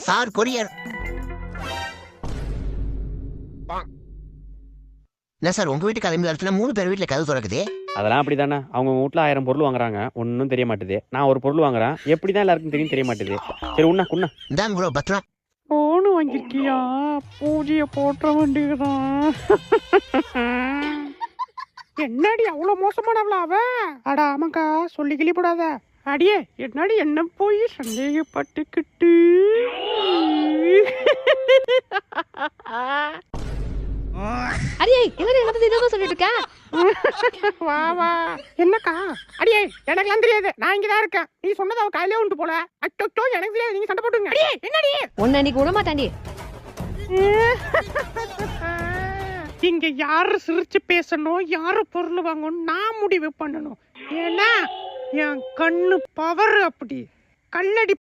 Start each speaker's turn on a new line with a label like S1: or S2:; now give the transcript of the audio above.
S1: Sir courier. என்ன sir உங்க வீட்டு கிளம்பி வரத்துல 3 பேர் வீட்டுல கதவு திறக்குது?
S2: அதெல்லாம் அப்படி தானே. அவங்க வீட்டில் 1000 பொருள் வாங்குறாங்க, ஒன்றும் தெரிய மாட்டுது. நான் ஒரு பொருள் வாங்குறேன், எப்படி தான் எல்லாருக்கும் தெரியும் தெரிய மாட்டுது. சரி உண்ணா குண்ணா.
S1: இந்தாங்க ப்ரோ பத்திரம்.
S2: போனு வாங்கிருக்கியா? பூஜையை போட்ட வேண்டியதுதான். என்னடி அவ்வளோ மோசமானவளா அவ? அட ஆமாக்கா, சொல்லி கிளிப்படாத. அடியே என்னடி என்ன போய் சந்தேகப்பட்டுக்கிட்டு.
S3: அடியே என்னடி என்ன பத்தி இதோ சொல்லிட்டு இருக்க?
S2: வா வா. என்னக்கா? அடியே எனக்குலாம் தெரியாது, நான் இங்கதான் இருக்கேன். நீ சொன்னது அவ கையிலே உண்டு போல. அச்சோ எனக்கு தெரியாது, நீங்க சண்டை போட்டுங்க. அடியே என்னடி?
S3: உன்னை நீ விட மாட்டாண்டி.
S2: இங்க யாரு சிரிச்சு பேசணும், யாரு பொருள் வாங்கணும் நான் முடிவு பண்ணணும். ஏன்னா என் கண்ணு பவர் அப்படி. கல்லடி